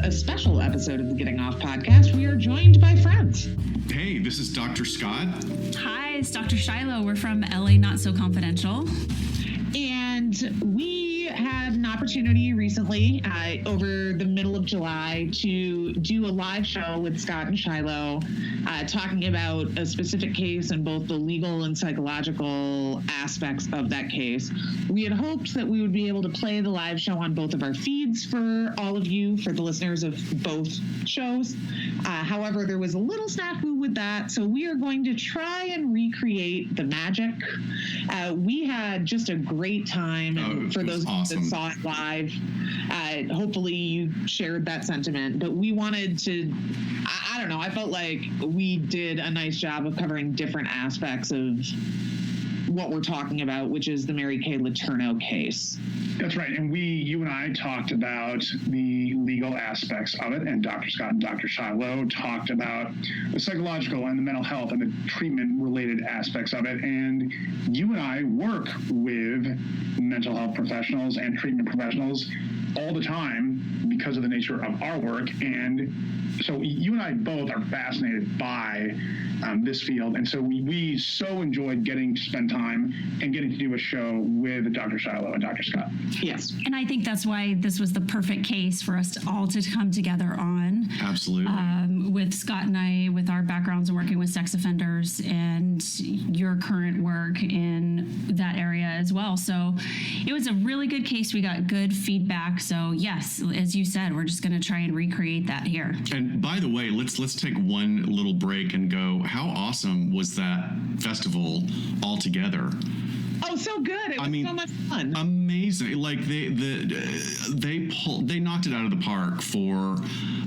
a special episode of the Getting Off podcast. We are joined by friends. Hey, this is Dr. Scott. Hi, it's Dr. Shiloh. We're from LA Not So Confidential. And we had an opportunity recently over the middle of July to do a live show with Scott and Shiloh talking about a specific case and both the legal and psychological aspects of that case. We had hoped that we would be able to play the live show on both of our feeds for all of you, for the listeners of both shows. However, there was a little snafu with that, so we are going to try and recreate the magic. We had just a great time, and for those awesome. that saw it live, hopefully you shared that sentiment. But we wanted to, I don't know, I felt like we did a nice job of covering different aspects of what we're talking about, which is the Kay Letourneau case. That's right. And you and I talked about the legal aspects of it, and Dr. Scott and Dr. Shiloh talked about the psychological and the mental health and the treatment-related aspects of it. And you and I work with mental health professionals and treatment professionals all the time because of the nature of our work. And so you and I both are fascinated by this field. And so we so enjoyed getting to spend time and getting to do a show with Dr. Shiloh and Dr. Scott. Yes. And I think that's why this was the perfect case for us all to come together on. Absolutely. With Scott and I, with our backgrounds in working with sex offenders and your current work in that area as well. So it was a really good case. We got good feedback. So yes, as you said, we're just going to try and recreate that here. And by the way, let's take one little break and go, how awesome was that festival altogether? Oh, so good. It was so much fun. Amazing. Like they knocked it out of the park for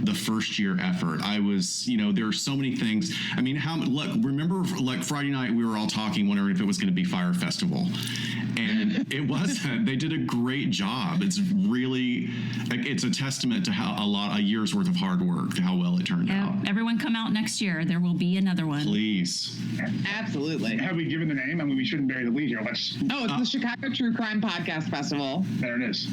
the first year effort. There are so many things. I mean, remember like Friday night we were all talking, wondering if it was going to be Fire Festival. And it wasn't. They did a great job. It's a testament to how a year's worth of hard work, to how well it turned out. Everyone come out next year. There will be another one. Please. Absolutely. Have we given the name? I mean, we shouldn't bury the lead here. It's the Chicago True Crime Podcast Festival. There it is.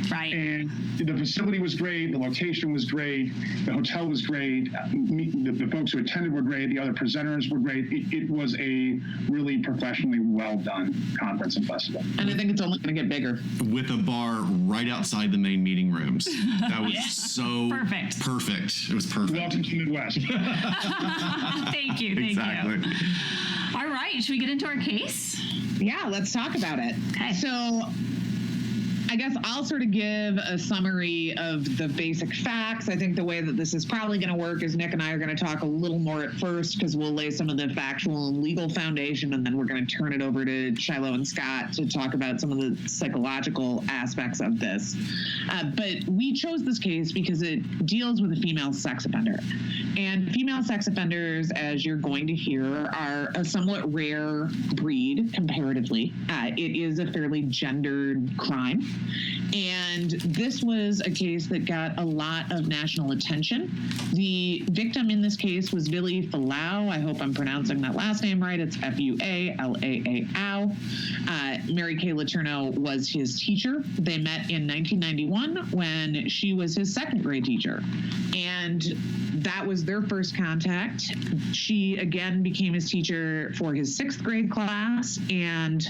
Right. And the facility was great. The location was great. The hotel was great. The folks who attended were great. The other presenters were great. It was a really professionally well done conference and festival. And I think it's only going to get bigger. With a bar right outside the main meeting rooms. That was so perfect. It was perfect. Welcome to the Midwest. Thank you. Exactly. All right. Should we get into our case? Yeah, let's talk about it. Okay. So I guess I'll sort of give a summary of the basic facts. I think the way that this is probably going to work is Nick and I are going to talk a little more at first because we'll lay some of the factual and legal foundation, and then we're going to turn it over to Shiloh and Scott to talk about some of the psychological aspects of this. But we chose this case because it deals with a female sex offender. And female sex offenders, as you're going to hear, are a somewhat rare breed comparatively. It is a fairly gendered crime. And this was a case that got a lot of national attention. The victim in this case was Vili Fualaau. I hope I'm pronouncing that last name right. It's Fualaau. Kay Letourneau was his teacher. They met in 1991 when she was his second grade teacher. And that was their first contact. She again became his teacher for his sixth grade class. And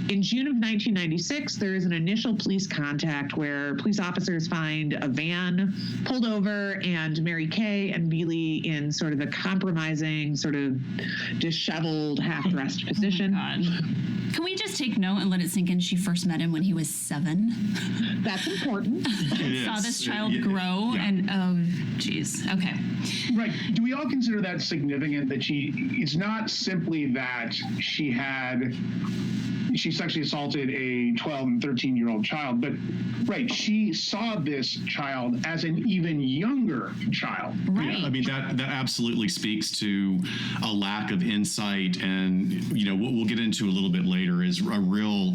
in June of 1996, there is an initial police contact where police officers find a van pulled over and Mary Kay and Vili in sort of a compromising, sort of disheveled, half-dressed position. Can we just take note and let it sink in? She first met him when he was 7. That's important. Saw this child grow and, oh, geez. Okay. Right. Do we all consider that significant, that it's not simply that she sexually assaulted a 12 and 13-year-old child, but right, she saw this child as an even younger child. Right. Yeah, I mean, that absolutely speaks to a lack of insight, and what we'll get into a little bit later is a real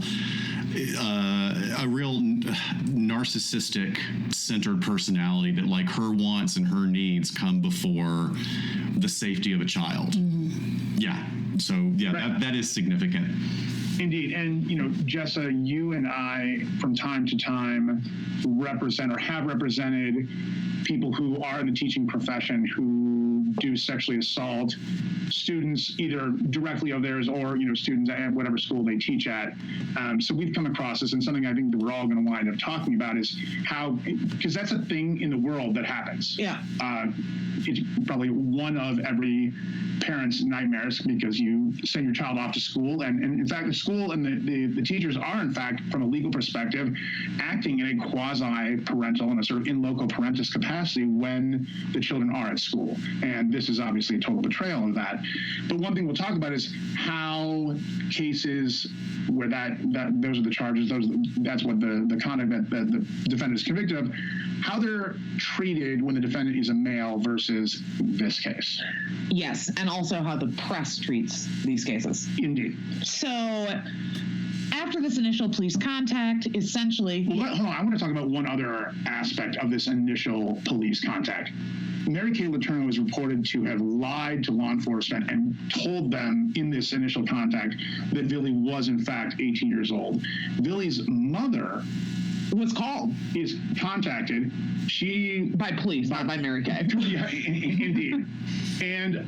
narcissistic centered personality that, like, her wants and her needs come before the safety of a child. Mm-hmm. Yeah. So yeah, Right. that is significant. Indeed. And, Jessa, you and I, from time to time, represent or have represented people who are in the teaching profession who do sexually assault students, either directly of theirs or, students at whatever school they teach at. So we've come across this, and something I think that we're all going to wind up talking about is how, because that's a thing in the world that happens. Yeah. It's probably one of every parent's nightmares, because you send your child off to school, and in fact the school and the teachers are, in fact, from a legal perspective, acting in a quasi-parental and a sort of in loco parentis capacity when the children are at school, and this is obviously a total betrayal of that. But one thing we'll talk about is how cases where those are the charges, that's what the conduct that the defendant is convicted of, how they're treated when the defendant is a male versus this case. Yes, and also how the press treats these cases. Indeed. So after this initial police contact, essentially... Well, hold on, I want to talk about one other aspect of this initial police contact. Mary Kay Letourneau is reported to have lied to law enforcement and told them in this initial contact that Billy was, in fact, 18 years old. Billy's mother was called. Is contacted. She... By police, not by Mary Kay. Yeah, indeed. And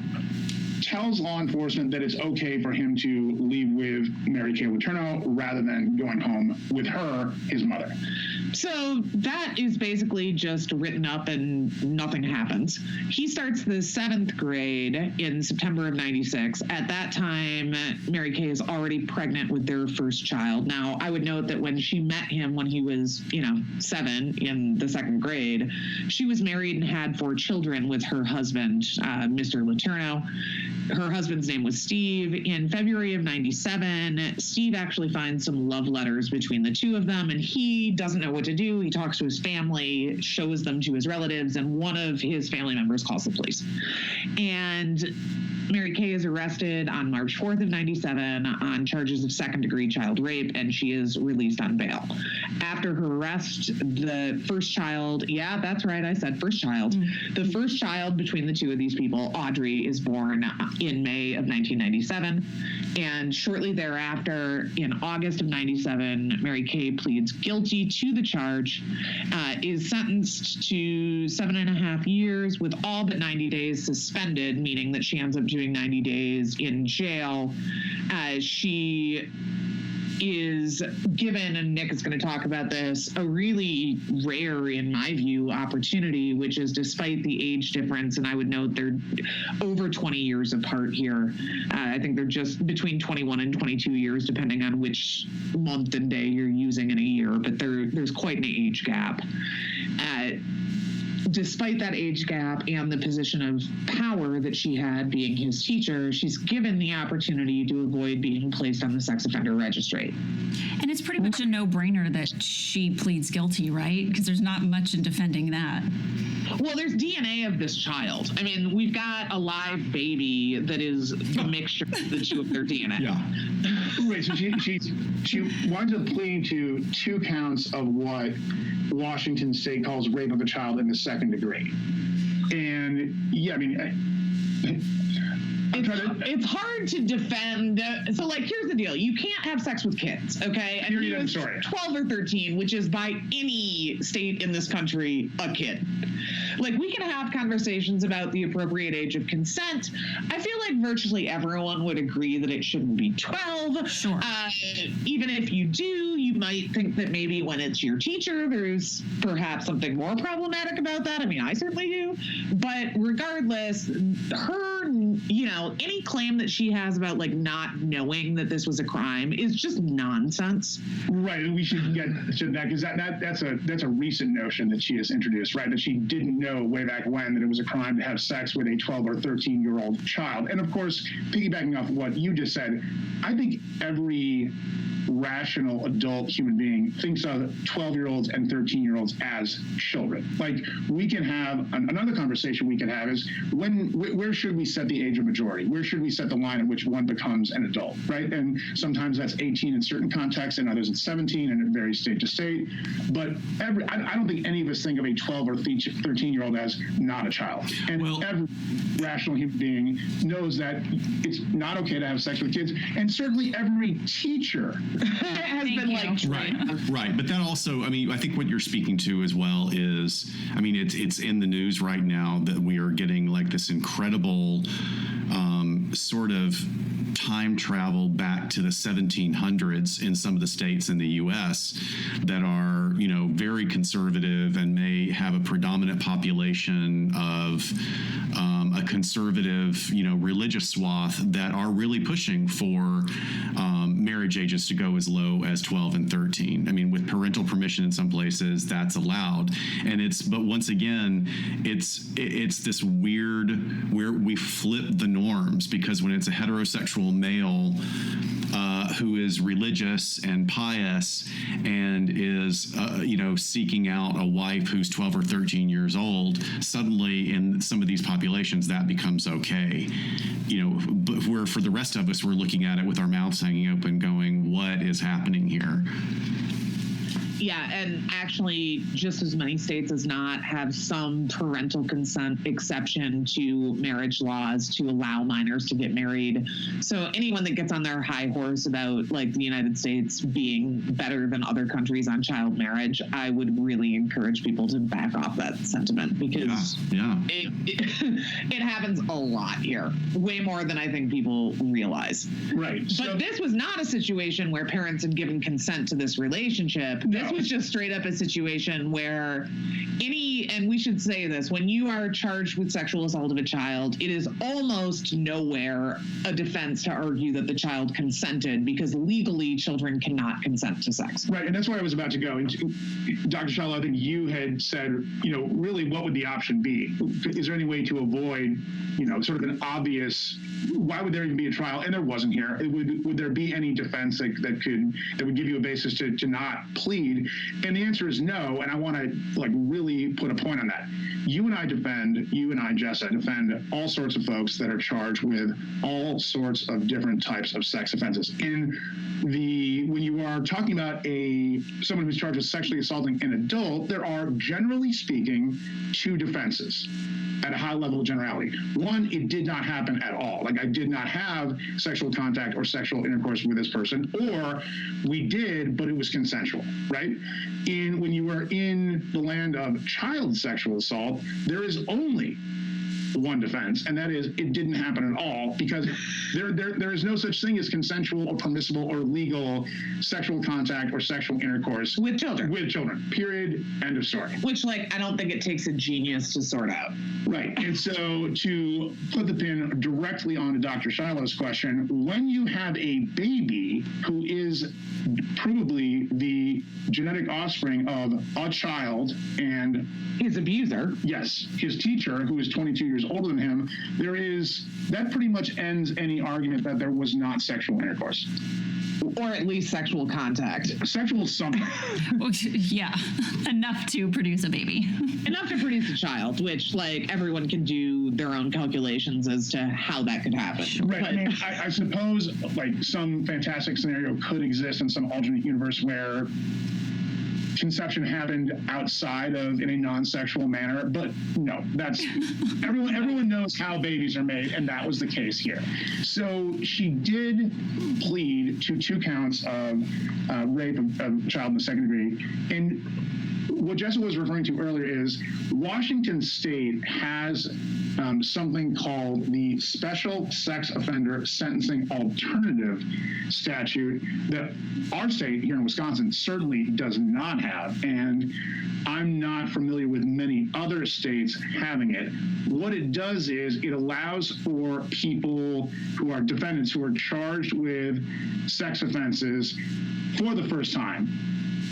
tells law enforcement that it's okay for him to leave with Mary Kay Letourneau rather than going home with her, his mother. So that is basically just written up and nothing happens. He starts the 7th grade in September of 96. At that time, Mary Kay is already pregnant with their first child. Now, I would note that when she met him when he was, 7 in the 2nd grade, she was married and had 4 children with her husband, Mr. Letourneau. Her husband's name was Steve. In February of 97, Steve actually finds some love letters between the two of them, and he doesn't know what to do. He talks to his family, shows them to his relatives, and one of his family members calls the police. And Mary Kay is arrested on March 4th of 97 on charges of 2nd-degree child rape, and she is released on bail. After her arrest, the first child, yeah, that's right, I said first child. The first child between the two of these people, Audrey, is born in May of 1997. And shortly thereafter, in August of 97, Mary Kay pleads guilty to the charge, is sentenced to 7.5 years with all but 90 days suspended, meaning that she ends up doing 90 days in jail. She is given, and Nick is going to talk about this, a really rare, in my view, opportunity, which is despite the age difference, and I would note they're over 20 years apart here. I think they're just between 21 and 22 years, depending on which month and day you're using in a year, but there's quite an age gap. Despite that age gap and the position of power that she had being his teacher, she's given the opportunity to avoid being placed on the sex offender registry. And it's pretty much a no-brainer that she pleads guilty, right? Because there's not much in defending that. Well, there's DNA of this child. I mean, we've got a live baby that is a mixture of the two of their DNA. Yeah. Right, so she winds up pleading to 2 counts of what Washington State calls rape of a child in the 2nd degree. And, yeah, I mean... It's hard to defend. So, like, here's the deal. You can't have sex with kids, okay? And he was 12 or 13, which is by any state in this country a kid. Like, we can have conversations about the appropriate age of consent. I feel like virtually everyone would agree that it shouldn't be 12. Sure. Even if you do, you might think that maybe when it's your teacher, there's perhaps something more problematic about that. I mean, I certainly do. But regardless, her, any claim that she has about, like, not knowing that this was a crime is just nonsense. Right, and we should get to that, because that's a recent notion that she has introduced, right? That she didn't know way back when that it was a crime to have sex with a 12 or 13-year-old child. And of course, piggybacking off what you just said, I think every rational adult human being thinks of 12-year-olds and 13-year-olds as children. Like, we can have another conversation we can have is where should we set the age of majority? Where should we set the line at which one becomes an adult, right? And sometimes that's 18 in certain contexts, and others it's 17, and it varies state to state. But I don't think any of us think of a 12 or 13-year-old as not a child. And every rational human being knows that it's not okay to have sex with kids, and certainly every teacher has been like, right. But that also, I mean, I think what you're speaking to as well is, I mean, it's in the news right now that we are getting like this incredible sort of time travel back to the 1700s in some of the states in the U.S. that are, you know, very conservative and may have a predominant population of a conservative, you know, religious swath that are really pushing for marriage ages to go as low as 12 and 13. I mean, with parental permission in some places, that's allowed. And but once again, it's this weird where we flip the norms, because when it's a heterosexual male who is religious and pious and is, you know, seeking out a wife who's 12 or 13 years old, suddenly in some of these populations that becomes okay. You know, but where for the rest of us, we're looking at it with our mouths hanging open going, what is happening here? Yeah, and actually just as many states as not have some parental consent exception to marriage laws to allow minors to get married. So anyone that gets on their high horse about like the United States being better than other countries on child marriage, I would really encourage people to back off that sentiment, because it happens a lot here, way more than I think people realize. Right. But this was not a situation where parents had given consent to this relationship. This was just straight up a situation where and we should say this, when you are charged with sexual assault of a child, it is almost nowhere a defense to argue that the child consented, because legally children cannot consent to sex. Right, and that's where I was about to go. And Dr. Shiloh, I think you had said, you know, really what would the option be? Is there any way to avoid, you know, sort of an obvious, why would there even be a trial? And there wasn't here. Would there be any defense that would give you a basis to not plead? And the answer is no, and I want to like really put a point on that. You and I, Jessa, defend all sorts of folks that are charged with all sorts of different types of sex offenses. And when you are talking about someone who's charged with sexually assaulting an adult, there are, generally speaking, two defenses at a high level of generality. One, it did not happen at all. Like, I did not have sexual contact or sexual intercourse with this person, or we did, but it was consensual, right? When you are in the land of child sexual assault, there is only one defense, and that is it didn't happen at all, because there is no such thing as consensual or permissible or legal sexual contact or sexual intercourse with children. Period. End of story. Which, like, I don't think it takes a genius to sort out. Right. And so to put the pin directly onto Dr. Shiloh's question, when you have a baby who is provably the genetic offspring of a child and his abuser, yes, his teacher, who is 22 years older than him, that pretty much ends any argument that there was not sexual intercourse. Or at least sexual contact. Sexual something. Yeah, enough to produce a baby. Enough to produce a child, which, like, everyone can do their own calculations as to how that could happen. Right. I mean, I suppose, like, some fantastic scenario could exist in some alternate universe where conception happened outside of in a non-sexual manner, but no, that's everyone knows how babies are made, and that was the case here. So she did plead to 2 counts of rape of a child in the second degree. And what Jessa was referring to earlier is Washington State has something called the Special Sex Offender Sentencing Alternative Statute that our state here in Wisconsin certainly does not have, and I'm not familiar with many other states having it. What it does is it allows for people who are defendants who are charged with sex offenses for the first time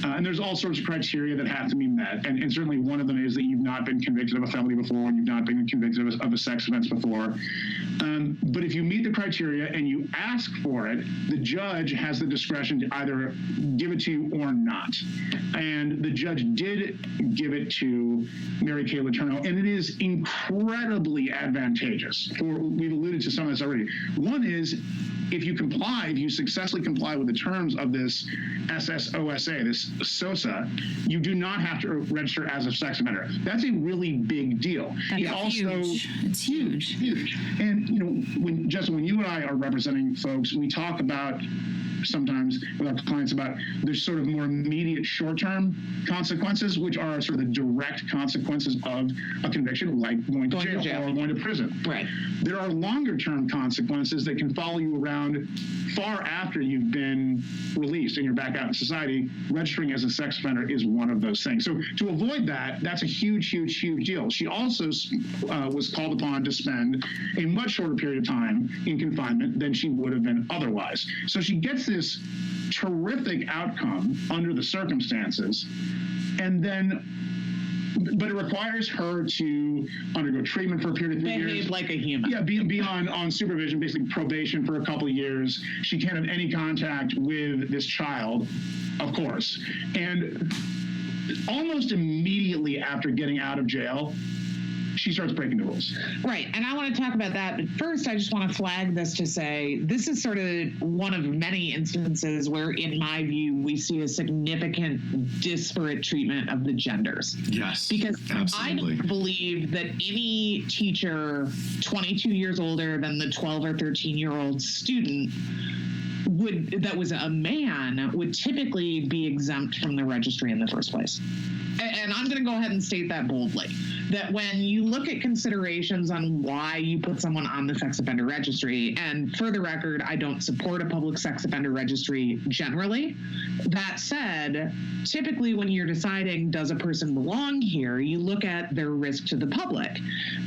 And there's all sorts of criteria that have to be met. And certainly one of them is that you've not been convicted of a felony before and you've not been convicted of a sex offense before. But if you meet the criteria and you ask for it, the judge has the discretion to either give it to you or not. And the judge did give it to Mary Kay Letourneau, and it is incredibly advantageous. We've alluded to some of this already. One is, if you successfully comply with the terms of this SSOSA, this SOSA, you do not have to register as a sex offender. That's a really big deal. That's huge. It's huge. Huge. And, Justin, when you and I are representing folks, we talk about sometimes with our clients about there's sort of more immediate short-term consequences, which are sort of the direct consequences of a conviction, like going to jail or going to prison. Right. There are longer-term consequences that can follow you around far after you've been released and you're back out in society. Registering as a sex offender is one of those things. So to avoid that, that's a huge, huge, huge deal. She also was called upon to spend a much shorter period of time in confinement than she would have been otherwise. So she gets this terrific outcome under the circumstances, and then but it requires her to undergo treatment for a period of 3 years. Behave like a human. Yeah, be on supervision, basically probation for a couple of years. She can't have any contact with this child, of course. And almost immediately after getting out of jail, she starts breaking the rules. Right. And I want to talk about that. But first, I just want to flag this to say this is sort of one of many instances where, in my view, we see a significant disparate treatment of the genders. Yes. Because absolutely. I don't believe that any teacher 22 years older than the 12 or 13-year-old student that was a man would typically be exempt from the registry in the first place. And I'm going to go ahead and state that boldly, that when you look at considerations on why you put someone on the sex offender registry, and for the record, I don't support a public sex offender registry generally. That said, typically when you're deciding, does a person belong here, you look at their risk to the public,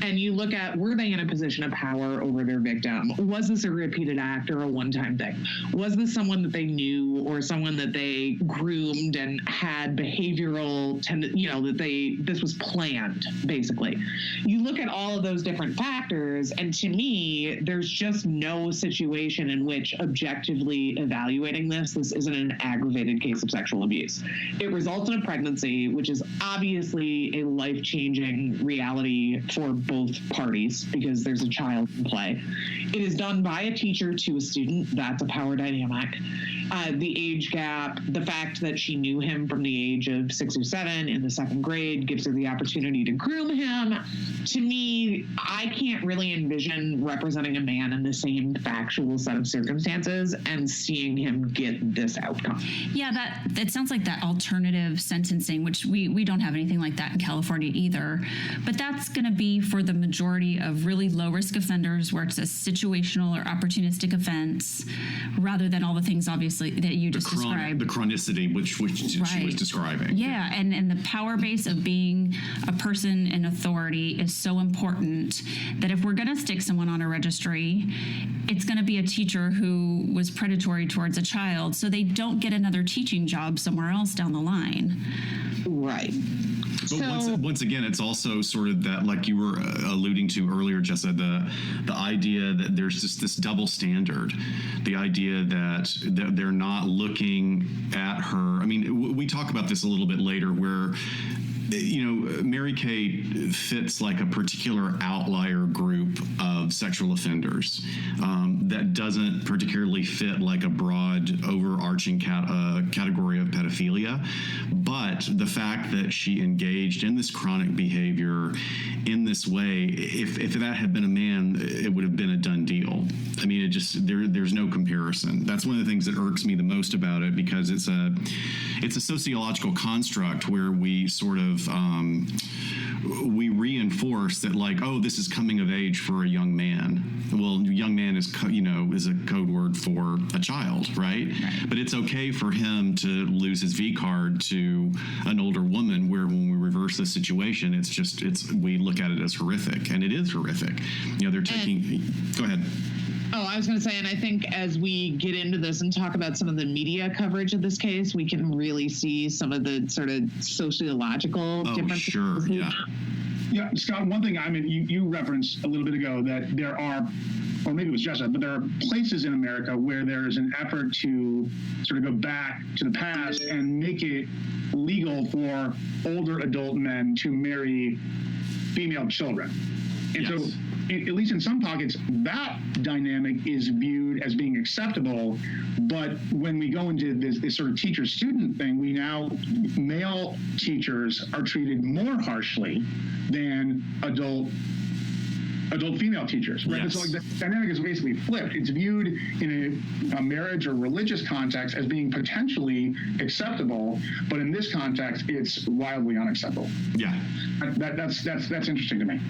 and you look at, were they in a position of power over their victim? Was this a repeated act or a one-time thing? Was this someone that they knew or someone that they groomed and had behavioral this was planned, basically. You look at all of those different factors, and to me, there's just no situation in which objectively evaluating this isn't an aggravated case of sexual abuse. It results in a pregnancy, which is obviously a life-changing reality for both parties because there's a child in play. It is done by a teacher to a student. That's a power dynamic. The age gap, the fact that she knew him from the age of 6 or 7 in the second grade gives her the opportunity to groom him. To me, I can't really envision representing a man in the same factual set of circumstances and seeing him get this outcome. Yeah, that sounds like that alternative sentencing, which we don't have anything like that in California either. But that's going to be for the majority of really low-risk offenders where it's a situational or opportunistic offense rather than all the things, obviously, that you just described. The chronicity, which she was describing. Yeah, and the power base of being a person in authority is so important that if we're going to stick someone on a registry, it's going to be a teacher who was predatory towards a child so they don't get another teaching job somewhere else down the line. Right. But once again, it's also sort of that, like you were alluding to earlier, Jessa, the idea that there's just this double standard, the idea that they're not looking at her. I mean, we talk about this a little bit later where, Mary Kay fits like a particular outlier group of sexual offenders that doesn't particularly fit like a broad overarching category of pedophilia. But the fact that she engaged in this chronic behavior in this way, if that had been a man, it would have been a done deal. I mean, there's no comparison. That's one of the things that irks me the most about it, because it's a sociological construct where we sort of we reinforce that, like, oh, this is coming of age for a young man. Well, young man is a code word for a child, right? But it's okay for him to lose his V card to an older woman, where when we reverse the situation, we look at it as horrific, and it is horrific. They're taking. Go ahead. Oh, I was going to say, and I think as we get into this and talk about some of the media coverage of this case, we can really see some of the sort of sociological differences. Sure, yeah. Yeah, Scott, one thing, I mean, you referenced a little bit ago that there are, or maybe it was just that, but there are places in America where there is an effort to sort of go back to the past and make it legal for older adult men to marry female children. And Yes. so, at least in some pockets, that dynamic is viewed as being acceptable. But when we go into this sort of teacher-student thing, we now, male teachers are treated more harshly than adult female teachers, right? Yes. So like the dynamic is basically flipped. It's viewed in a marriage or religious context as being potentially acceptable, but in this context, it's wildly unacceptable. Yeah. That's interesting to me.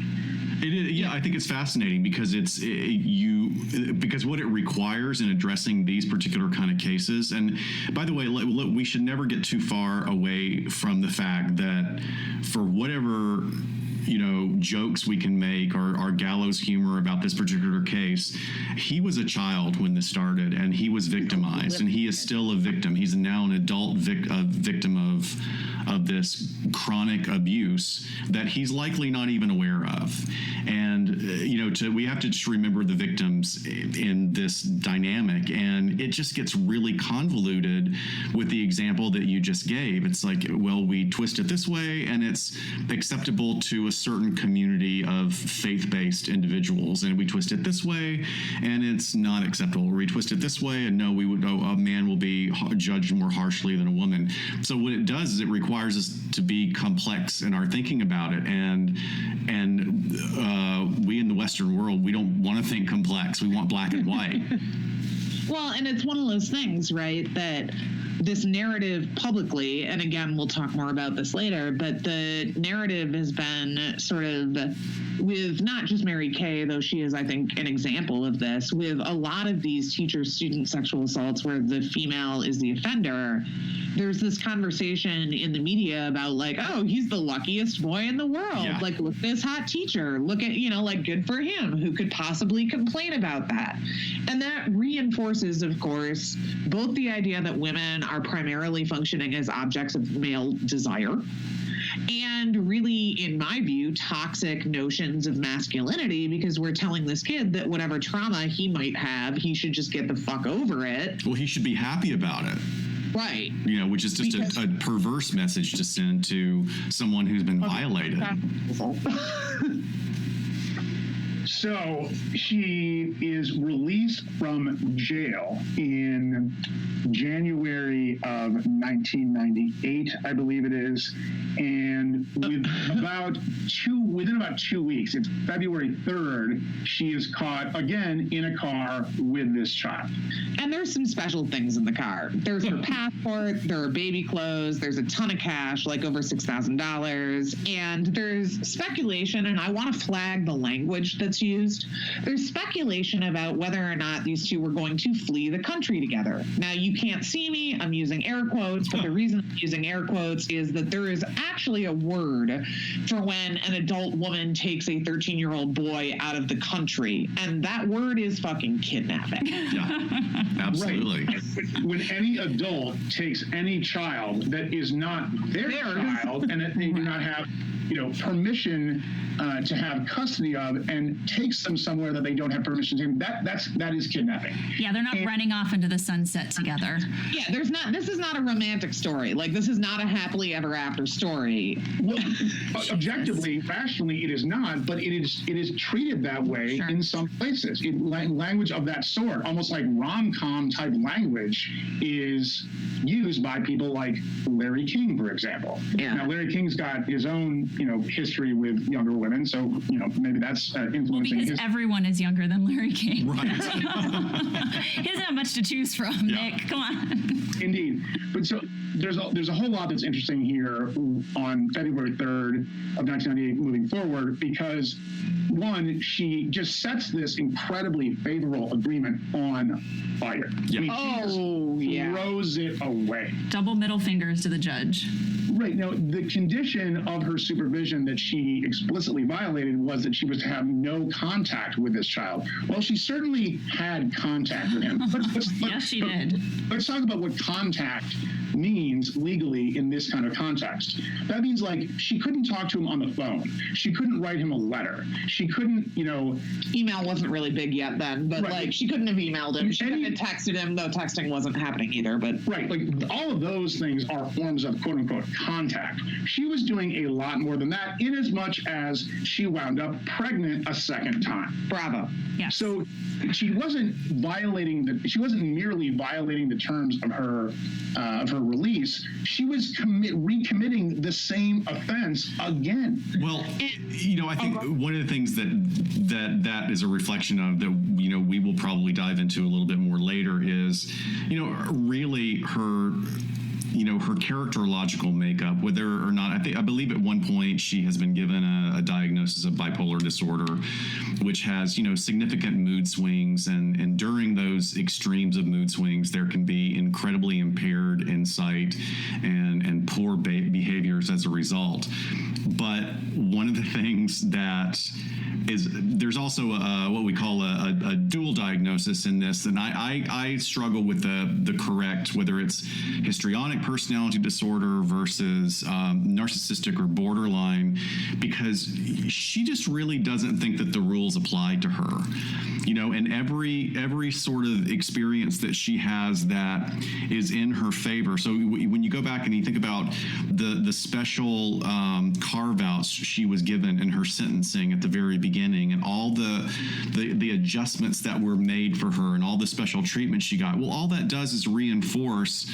It is, yeah, I think it's fascinating because because what it requires in addressing these particular kind of cases. And by the way, we should never get too far away from the fact that for whatever jokes we can make or our gallows humor about this particular case, he was a child when this started and he was victimized, and he is still a victim. He's now an adult victim of this chronic abuse that he's likely not even aware of. And we have to just remember the victims in this dynamic, and it just gets really convoluted with the example that you just gave. It's like, well, we twist it this way and it's acceptable to a certain community of faith-based individuals, and we twist it this way and it's not acceptable. We twist it this way and no, a man will be judged more harshly than a woman. So what it does is it requires us to be complex in our thinking about it, and we in the Western world, we don't want to think complex. We want black and white. Well, and it's one of those things, right, that this narrative publicly, and again, we'll talk more about this later, but the narrative has been sort of with not just Mary Kay, though she is, I think, an example of this, with a lot of these teacher-student sexual assaults where the female is the offender. There's this conversation in the media about like, oh, he's the luckiest boy in the world. Yeah. Like, look at this hot teacher. Look at, like, good for him. Who could possibly complain about that? And that reinforces, of course, both the idea that women are primarily functioning as objects of male desire, and really, in my view, toxic notions of masculinity, because we're telling this kid that whatever trauma he might have, he should just get the fuck over it. Well, he should be happy about it. Right. Which is just a perverse message to send to someone who's been violated. So she is released from jail in January of 1998, I believe it is. And within about 2 weeks, it's February 3rd, she is caught again in a car with this child. And there's some special things in the car. There's her passport, there are baby clothes, there's a ton of cash, like over $6,000. And there's speculation, and I want to flag the language that's used. There's speculation about whether or not these two were going to flee the country together. Now, you can't see me, I'm using air quotes, but the reason I'm using air quotes is that there is actually a word for when an adult woman takes a 13-year-old boy out of the country, and that word is fucking kidnapping. Yeah, absolutely. Right. When any adult takes any child that is not their child and that they do not have permission to have custody of, and takes them somewhere that they don't have permission to, that is kidnapping. Yeah, they're not running off into the sunset together. Yeah, this is not a romantic story. Like, this is not a happily ever after story. Well, objectively, rationally, it is not, but it is treated that way in some places. Language of that sort, almost like rom-com type language, is used by people like Larry King, for example. Yeah. Now, Larry King's got his own, history with younger women, so maybe that's influencing because his. Everyone is younger than Larry King. Right. He doesn't have much to choose from, Nick. Come on. Indeed. But so there's a whole lot that's interesting here on February 3rd of 1998 moving forward, because one, she just sets this incredibly favorable agreement on fire. Yeah. I mean, she just throws it away. Double middle fingers to the judge. Right. Now, the condition of her supervision that she explicitly violated was that she was to have no contact with this child. Well, she certainly had contact with him. Yes, she did. Let's talk about what contact means legally in this kind of context. That means, like, she couldn't talk to him on the phone. She couldn't write him a letter. She couldn't, Email wasn't really big yet then, but, right. like, she couldn't have emailed him. She couldn't have texted him, though texting wasn't happening either, but... Right, like, all of those things are forms of quote-unquote contact. She was doing a lot more than that, in as much as she wound up pregnant a second time. Bravo. Yeah. So she wasn't merely violating the terms of her release. She was recommitting the same offense again. Well, I think one of the things that is a reflection of that, we will probably dive into a little bit more later is, really her characterological makeup, whether or not, I believe at one point she has been given a diagnosis of bipolar disorder, which has, significant mood swings. And during those extremes of mood swings, there can be incredibly impaired insight and poor behaviors as a result. But one of the things that is, there's also what we call a dual diagnosis in this. And I struggle with the correct, whether it's histrionic personality disorder versus narcissistic or borderline, because she just really doesn't think that the rules apply to her. And every sort of experience that she has that is in her favor. So when you go back and you think about the special carve-outs she was given in her sentencing at the very beginning, and all the adjustments that were made for her, and all the special treatment she got, well, all that does is reinforce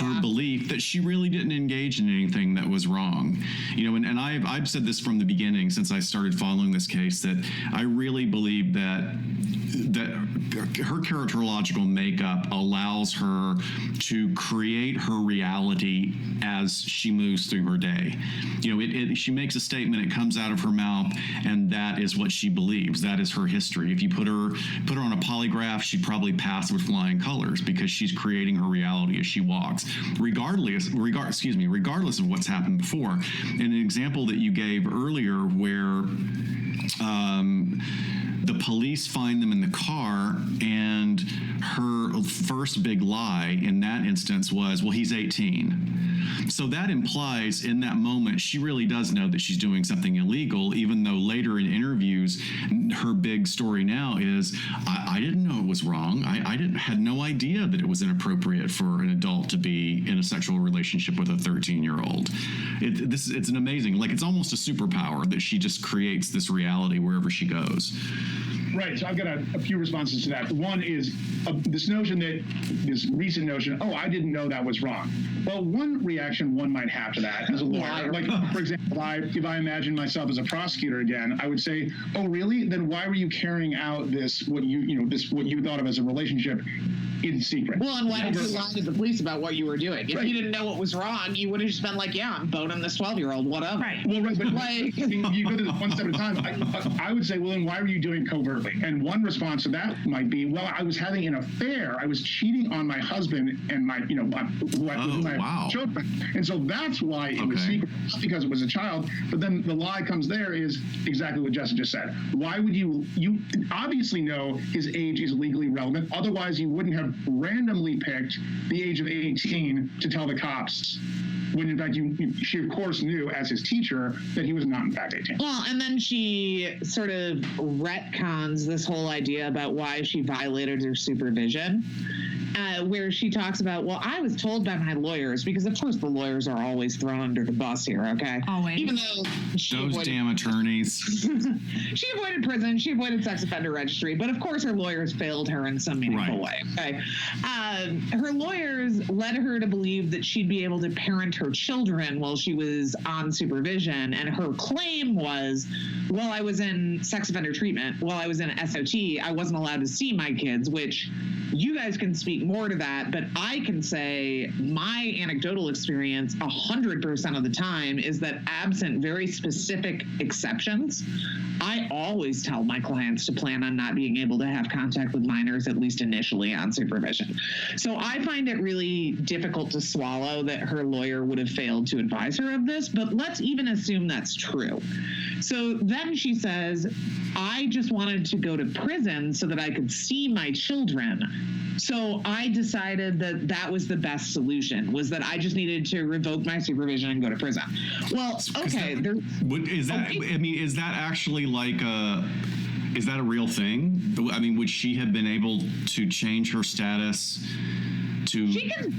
her belief that she really didn't engage in anything that was wrong. And I've said this from the beginning, since I started following this case, that I really believe that her characterological makeup allows her to create her reality as she moves through her day. She makes a statement, it comes out of her mouth, and that is what she believes. That is her history. If you put her on a polygraph, she'd probably pass with flying colors, because she's creating her reality as she walks, regardless of what's happened before. And an example that you gave earlier, where the police find them in the car, and her first big lie in that instance was, well, he's 18. So that implies in that moment she really does know that she's doing something illegal, even though later in interviews her big story now is, I didn't know it was wrong. I had no idea that it was inappropriate for an adult to be in a sexual relationship with a 13-year-old. It's an amazing, like, it's almost a superpower that she just creates this reality wherever she goes. Right. So I've got a few responses to that. One is this recent notion, I didn't know that was wrong. Well, one reaction one might have to that as a lawyer, like, for example, if I imagine myself as a prosecutor again, I would say, oh, really? Then why were you carrying out what you thought of as a relationship in secret? Well, and why did you lie to the police about what you were doing? If you didn't know what was wrong, you would have just been like, yeah, I'm boning this 12-year-old, whatever. Right. Well, right, but like, you go to this one step at a time. I would say, well, then why were you doing covertly? And one response to that might be, well, I was having an affair. I was cheating on my husband and my children. And so that's why it was secret, not because it was a child. But then the lie comes there is exactly what Jessica just said. Why would you obviously know his age is legally relevant. Otherwise, you wouldn't have randomly picked the age of 18 to tell the cops, when in fact she of course knew as his teacher that he was not in fact 18. Well, and then she sort of retcons this whole idea about why she violated her supervision, where she talks about, well, I was told by my lawyers, because of course the lawyers are always thrown under the bus here, okay? Always. Even though those damn attorneys. She avoided prison, she avoided sex offender registry, but of course her lawyers failed her in some meaningful way, okay? Her lawyers led her to believe that she'd be able to parent her children while she was on supervision, and her claim was, while I was in sex offender treatment, while I was in SOT, I wasn't allowed to see my kids, which you guys can speak more to that, but I can say my anecdotal experience 100% of the time is that absent very specific exceptions, I always tell my clients to plan on not being able to have contact with minors, at least initially on supervision. So I find it really difficult to swallow that her lawyer would have failed to advise her of this, but let's even assume that's true. So then she says, I just wanted to go to prison so that I could see my children. So I decided that that was the best solution, was that I just needed to revoke my supervision and go to prison. Well, okay. Is that actually like is that a real thing? I mean, would she have been able to change her status to... She can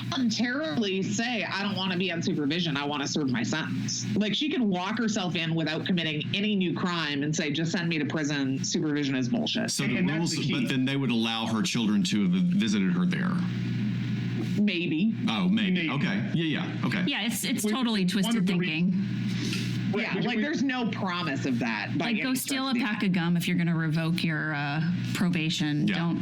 voluntarily say, I don't want to be on supervision, I want to serve my sentence. Like, she can walk herself in without committing any new crime and say, just send me to prison, supervision is bullshit. So the rules, but then they would allow her children to have visited her there. Maybe. Oh, maybe. Okay. Yeah. Okay. Yeah, it's totally twisted thinking. Yeah, like there's no promise of that. Like, go steal a pack of gum if you're going to revoke your probation. Yeah. Don't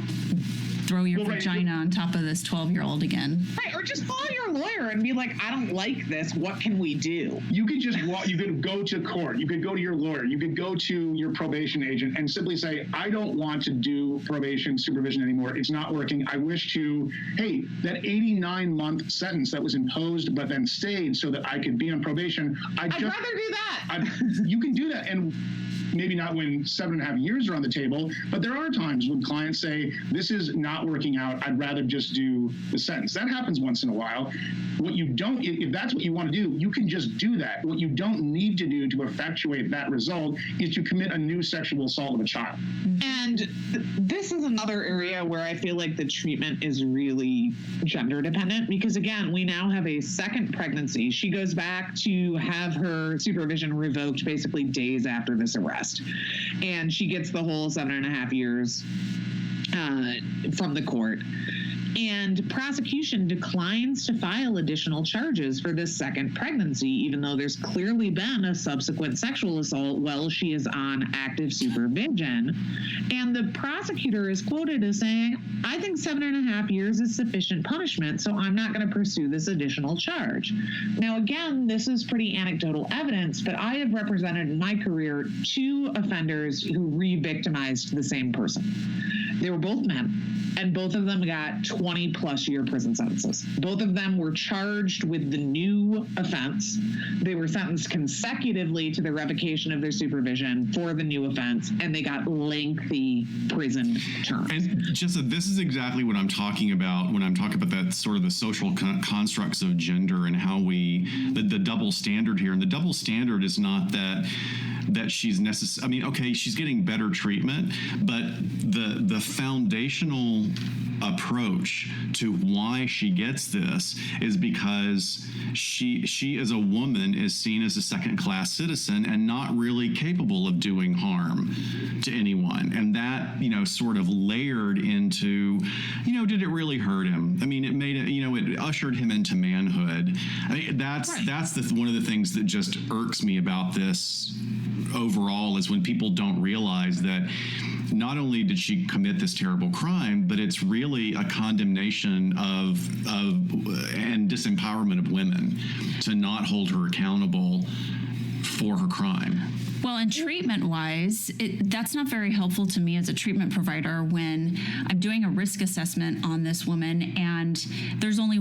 throw your vagina on top of this 12-year-old again. Right, or just follow your lawyer and be like, I don't like this. What can we do? You could just you could go to court. You could go to your lawyer. You could go to your probation agent and simply say, I don't want to do probation supervision anymore. It's not working. I wish to, hey, that 89-month sentence that was imposed but then stayed so that I could be on probation. I'd rather do that. You can do that. And maybe not when 7.5 years are on the table, but there are times when clients say, this is not working out, I'd rather just do the sentence. That happens once in a while. What you don't, if that's what you want to do, you can just do that. What you don't need to do to effectuate that result is to commit a new sexual assault of a child. And this is another area where I feel like the treatment is really gender dependent, because again, we now have a second pregnancy. She goes back to have her supervision revoked basically days after this arrest. And she gets the whole 7.5 years from the court. And prosecution declines to file additional charges for this second pregnancy, even though there's clearly been a subsequent sexual assault while she is on active supervision. And the prosecutor is quoted as saying, I think 7.5 years is sufficient punishment, so I'm not going to pursue this additional charge. Now, again, this is pretty anecdotal evidence, but I have represented in my career 2 offenders who re-victimized the same person. They were both men, and both of them got 20-plus year prison sentences. Both of them were charged with the new offense. They were sentenced consecutively to the revocation of their supervision for the new offense, and they got lengthy prison terms. And just this is exactly what I'm talking about when I'm talking about that sort of the social constructs of gender and how the double standard here. And the double standard is not that she's necessary. I mean, okay, she's getting better treatment, but the foundational approach to why she gets this is because she as a woman is seen as a second-class citizen and not really capable of doing harm to anyone. And that, sort of layered into, did it really hurt him? I mean, it made it, it ushered him into manhood. I mean, that's one of the things that just irks me about this overall, is when people don't realize that not only did she commit this terrible crime, but it's really a condemnation of and disempowerment of women to not hold her accountable for her crime. Well, and treatment-wise, that's not very helpful to me as a treatment provider when I'm doing a risk assessment on this woman and there's only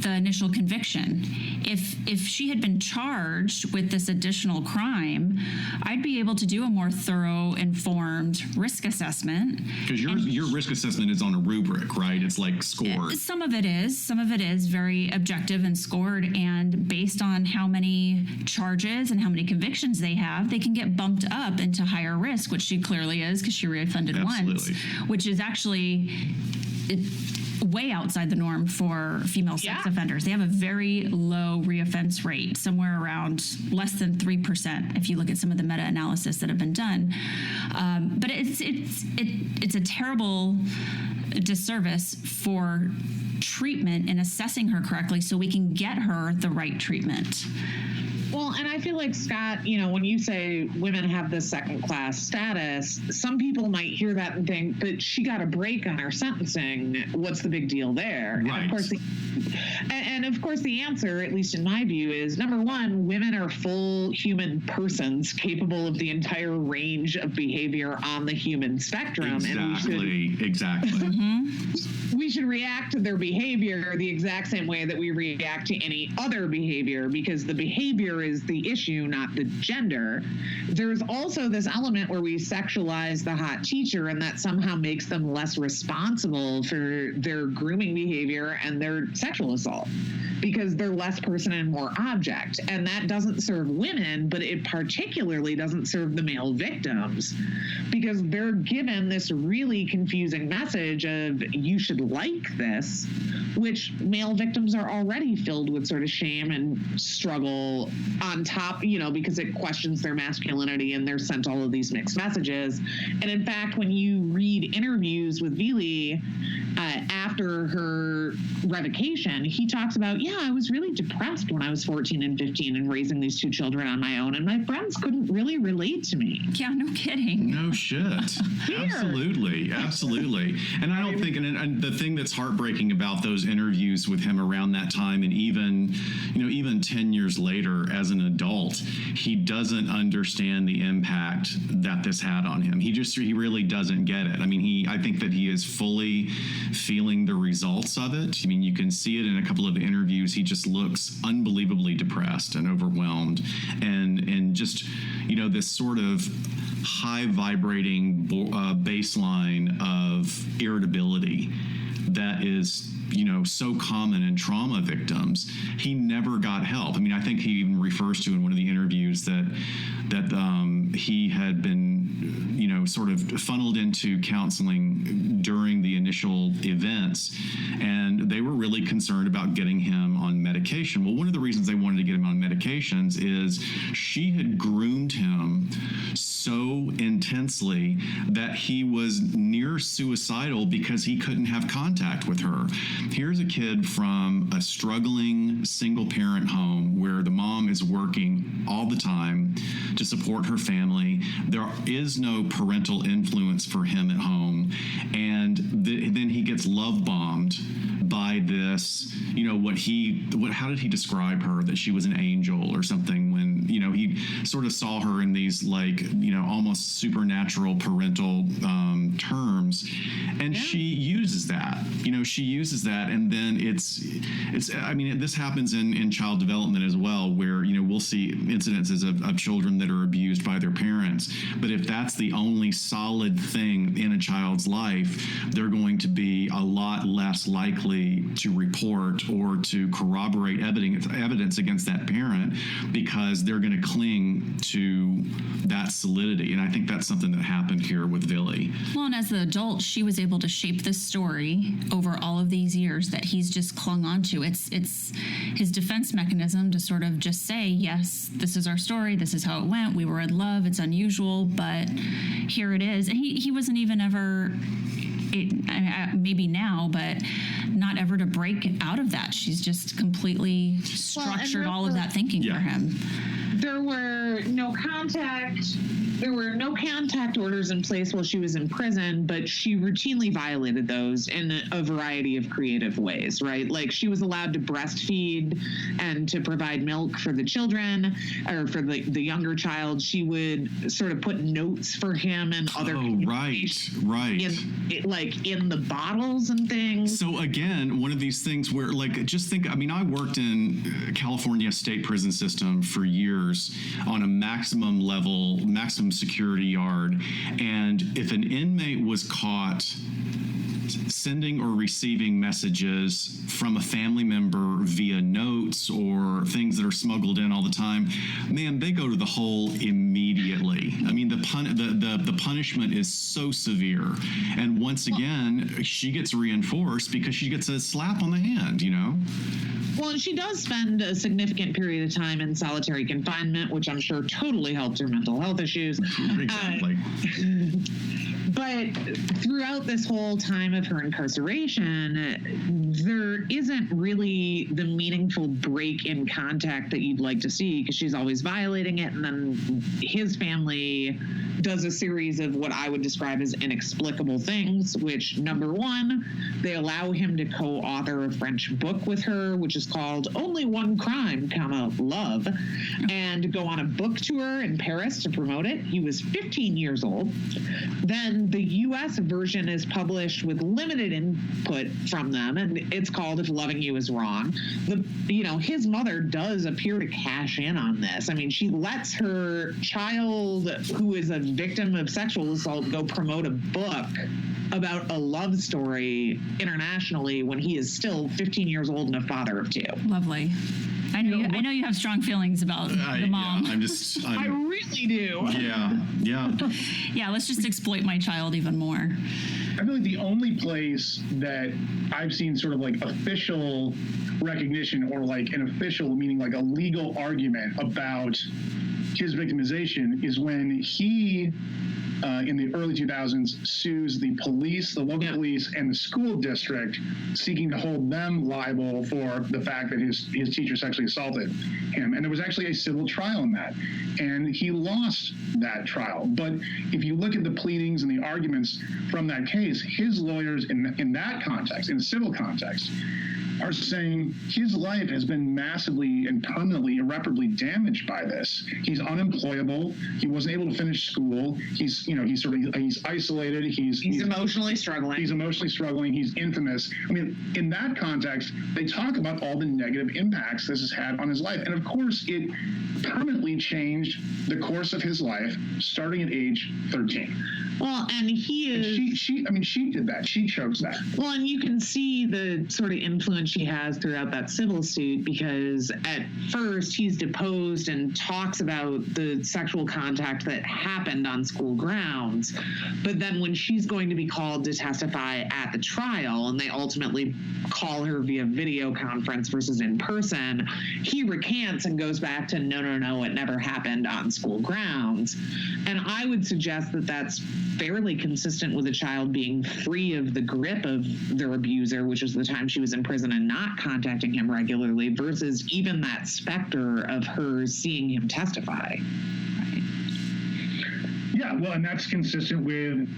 the initial conviction. If she had been charged with this additional crime, I'd be able to do a more thorough, informed risk assessment. Because your risk assessment is on a rubric, right? It's like scored. Some of it is very objective and scored, and based on how many charges and how many convictions they have, they can get bumped up into higher risk, which she clearly is because she reoffended once, which is actually way outside the norm for female sex offenders. They have a very low reoffense rate, somewhere around less than 3%, if you look at some of the meta-analysis that have been done. But it's a terrible disservice for treatment and assessing her correctly so we can get her the right treatment. Well, Well, and I feel like, Scott, when you say women have this second-class status, some people might hear that and think, but she got a break on her sentencing. What's the big deal there? Right. And of course, the answer, at least in my view, is number one, women are full human persons capable of the entire range of behavior on the human spectrum. Exactly. We should react to their behavior the exact same way that we react to any other behavior, because the behavior is the issue, not the gender. There's also this element where we sexualize the hot teacher, and that somehow makes them less responsible for their grooming behavior and their sexual assault, because they're less person and more object. And that doesn't serve women, but it particularly doesn't serve the male victims, because they're given this really confusing message of you should like this, which male victims are already filled with sort of shame and struggle on top, because it questions their masculinity, and they're sent all of these mixed messages. And in fact, when you read interviews with Vili after her revocation, he talks about, I was really depressed when I was 14 and 15 and raising these two children on my own, and my friends couldn't really relate to me. Yeah, no kidding. No shit. Absolutely. And I don't think, and the thing that's heartbreaking about those interviews with him around that time, and even 10 years later as an adult, he doesn't understand the impact that this had on him. He really doesn't get it. I mean, I think that he is fully feeling the results of it. I mean, you can see it in a couple of the interviews. He just looks unbelievably depressed and overwhelmed, and just, this sort of high vibrating baseline of irritability that is so common in trauma victims. He never got help. I mean, I think he even refers to in one of the interviews that he had been sort of funneled into counseling during the initial events, and they were really concerned about getting him on medication. Well, one of the reasons they wanted to get him on medications is she had groomed him so intensely that he was near suicidal because he couldn't have contact with her. Here's a kid from a struggling single parent home where the mom is working all the time to support her family. There is no parental influence for him at home. And then he gets love bombed by this, how did he describe her? That she was an angel or something, when, he sort of saw her in these almost supernatural parental terms. And she uses that, and then this happens in child development as well, where, we'll see incidences of children that are abused by their parents. But if that's the only solid thing in a child's life, they're going to be a lot less likely to report or to corroborate evidence against that parent, because they're going to cling to that solidity. And I think that's something that happened here with Vili. Well, and as the adult, she was able to shape this story over all of these years that he's just clung on to. It's his defense mechanism to sort of just say, yes, this is our story, this is how it went, we were in love, it's unusual, but here it is. And he wasn't even ever, maybe now, but not ever to break out of that. She's just completely structured all of that thinking for him. There were no contact orders in place while she was in prison, but she routinely violated those in a variety of creative ways, right? Like, she was allowed to breastfeed and to provide milk for the children, or for the younger child. She would sort of put notes for him and other right. in the bottles and things. So again, one of these things where, just think, I worked in California state prison system for years on a maximum security yard, and if an inmate was caught sending or receiving messages from a family member via notes or things that are smuggled in all the time, man, they go to the hole immediately. I mean, the punishment is so severe. And once again, she gets reinforced because she gets a slap on the hand, Well, and she does spend a significant period of time in solitary confinement, which I'm sure totally helped her mental health issues. Exactly. But throughout this whole time of her incarceration, there isn't really the meaningful break in contact that you'd like to see, because she's always violating it. And then his family does a series of what I would describe as inexplicable things, which, number one, they allow him to co-author a French book with her, which is called Only One Crime, Love, and go on a book tour in Paris to promote it. He was 15 years old. Then the U.S. version is published with limited input from them, and it's called If Loving You Is Wrong. His mother does appear to cash in on this. I mean, she lets her child, who is a victim of sexual assault, go promote a book about a love story internationally when he is still 15 years old and a father of two. Lovely. I know you have strong feelings about the mom. Yeah, I really do. Yeah. Yeah, let's just exploit my child even more. I feel like the only place that I've seen sort of like official recognition, or like an official, meaning like a legal argument about his victimization, is when he, in the early 2000s, sues the police, the local police, and the school district, seeking to hold them liable for the fact that his teacher sexually assaulted him. And there was actually a civil trial in that. And he lost that trial. But if you look at the pleadings and the arguments from that case, his lawyers in that context, in the civil context, are saying his life has been massively and permanently, irreparably damaged by this. He's unemployable. He wasn't able to finish school. He's isolated. He's emotionally struggling. He's emotionally struggling. He's infamous. I mean, in that context, they talk about all the negative impacts this has had on his life. And of course, it permanently changed the course of his life, starting at age 13. Well, and he is... She did that. She chose that. Well, and you can see the sort of influence she has throughout that civil suit, because at first he's deposed and talks about the sexual contact that happened on school grounds. But then when she's going to be called to testify at the trial, and they ultimately call her via video conference versus in person, he recants and goes back to, no, it never happened on school grounds. And I would suggest that that's fairly consistent with a child being free of the grip of their abuser, which is the time she was in prison, and not contacting him regularly, versus even that specter of her seeing him testify. Right. Yeah, well, and that's consistent with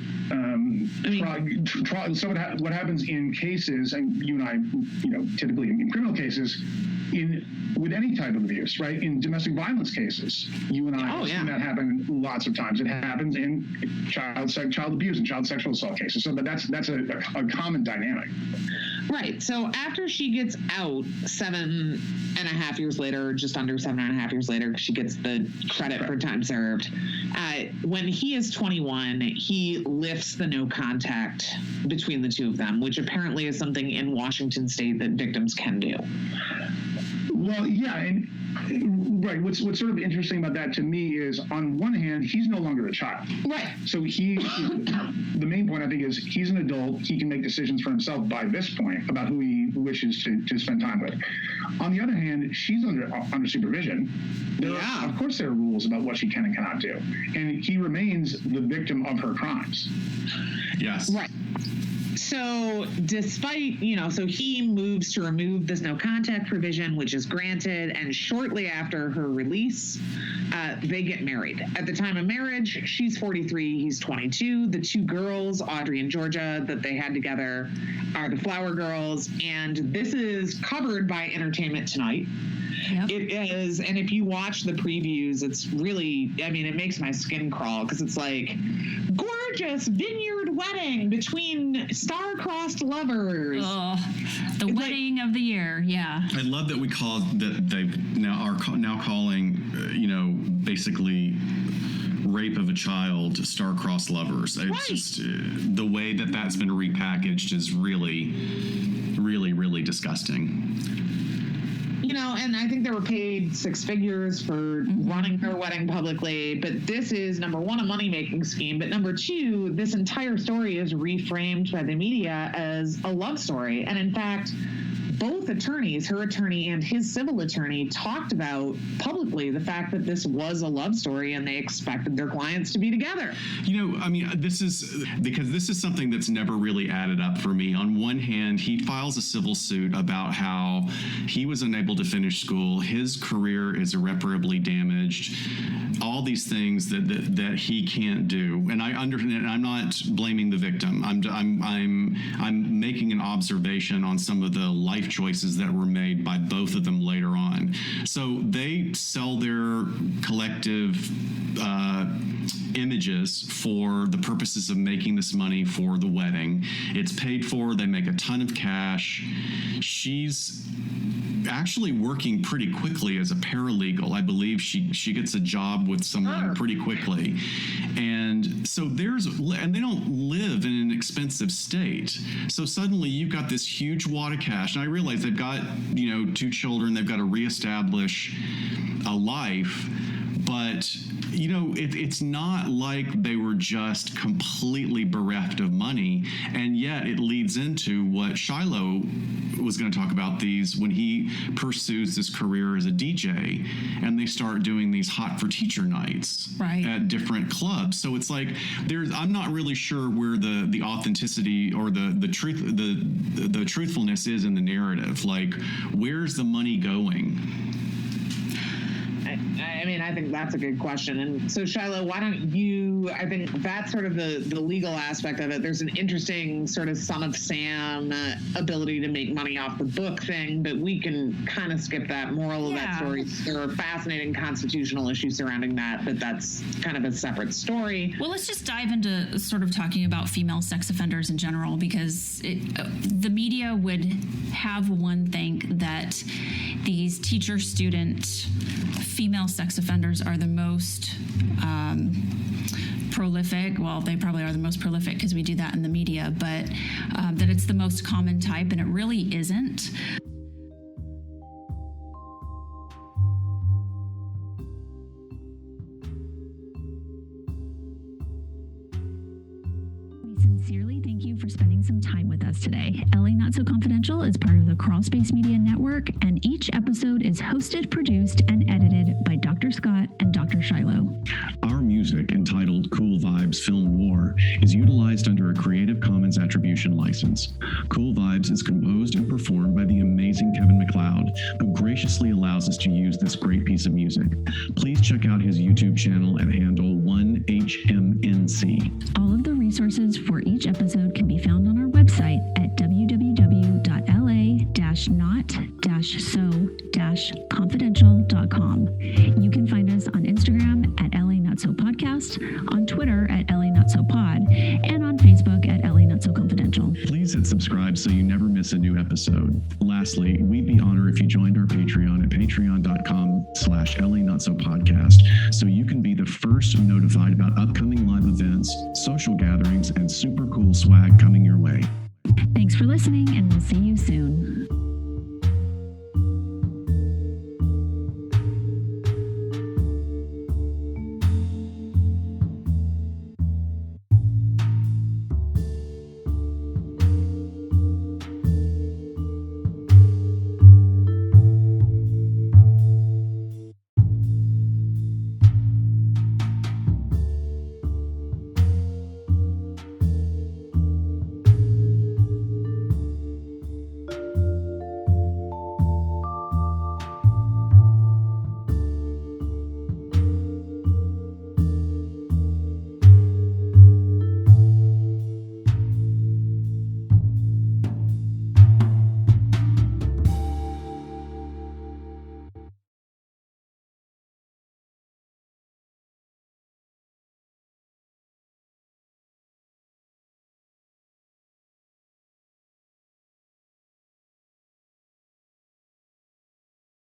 so what happens in cases, and you and I, typically in criminal cases, with any type of abuse, right? In domestic violence cases, you and I have seen that happen lots of times. It happens in child abuse and child sexual assault cases. So that's a common dynamic. Right. So after she gets out 7.5 years later, just under 7.5 years later, because she gets the credit for time served, when he is 21, he lifts the no contact between the two of them, which apparently is something in Washington state that victims can do. Well, yeah, and right. What's sort of interesting about that to me is, on one hand, he's no longer a child. Right. So the main point, I think, is he's an adult. He can make decisions for himself by this point about who he wishes to spend time with. On the other hand, she's under supervision. Of course, there are rules about what she can and cannot do, and he remains the victim of her crimes. Yes. Right. So despite, so he moves to remove this no contact provision, which is granted, and shortly after her release, they get married. At the time of marriage, she's 43, he's 22. The two girls, Audrey and Georgia, that they had together are the Flower Girls, and this is covered by Entertainment Tonight. Yep. It is, and if you watch the previews, it's really, it makes my skin crawl, because it's like, gorgeous vineyard wedding between star-crossed lovers. Oh, the wedding of the year, yeah. I love that we call that they are now calling, basically rape of a child star-crossed lovers. It's just the way that that's been repackaged is really, really, really disgusting. And I think they were paid six figures for running their wedding publicly. But this is, number one, a money-making scheme. But number two, this entire story is reframed by the media as a love story. And in fact, both attorneys, her attorney and his civil attorney, talked about publicly the fact that this was a love story and they expected their clients to be together. I mean, this is something that's never really added up for me. On one hand, he files a civil suit about how he was unable to finish school, his career is irreparably damaged, all these things that he can't do. And I understand. I'm not blaming the victim. I'm making an observation on some of the life choices that were made by both of them later on. So they sell their collective images for the purposes of making this money for the wedding. It's paid for. They make a ton of cash. She's actually working pretty quickly as a paralegal. I believe she gets a job with someone pretty quickly. And so and they don't live in an expensive state. So suddenly you've got this huge wad of cash. And I realize they've got, 2 children. They've got to reestablish a life. But, it's not like they were just completely bereft of money. And yet it leads into what Shiloh was going to talk about when he pursues this career as a DJ and they start doing these hot for teacher nights at different clubs. So it's like I'm not really sure where the authenticity or the truth, the truthfulness is in the narrative. Like, where's the money going? I mean, I think that's a good question. And so, Shiloh, why don't you, I think that's sort of the legal aspect of it. There's an interesting sort of Son of Sam ability to make money off the book thing, but we can kind of skip that. Moral of that story, there are fascinating constitutional issues surrounding that, but that's kind of a separate story. Well, let's just dive into sort of talking about female sex offenders in general, because the media would have one think that these teacher-student female sex offenders are the most prolific. Well, they probably are the most prolific because we do that in the media, but that it's the most common type, and it really isn't. Sincerely thank you for spending some time with us today. LA Not So Confidential is part of the Crawlspace Media Network, and each episode is hosted, produced, and edited by Dr. Scott and Dr. Shiloh. Our music, entitled Cool Vibes Film Noir, is utilized under a Creative Commons Attribution license. Cool Vibes is composed and performed by the amazing Kevin MacLeod, who graciously allows us to use this great piece of music. Please check out his YouTube channel at handle 1HMNC. All of the resources for each episode can be found on our website at www.la-so-confidential.com. You can find us on Instagram at LA Not So Podcast, on Twitter at LA Not So Pod, and on Facebook at LA Not So Confidential. Please hit subscribe so you never miss a new episode. Lastly, we'd be honored if you joined our Patreon at patreon.com/LA Not So Podcast, so you can be the first notified about upcoming live events, social gatherings, and super cool swag coming your way. Thanks for listening, and we'll see you soon.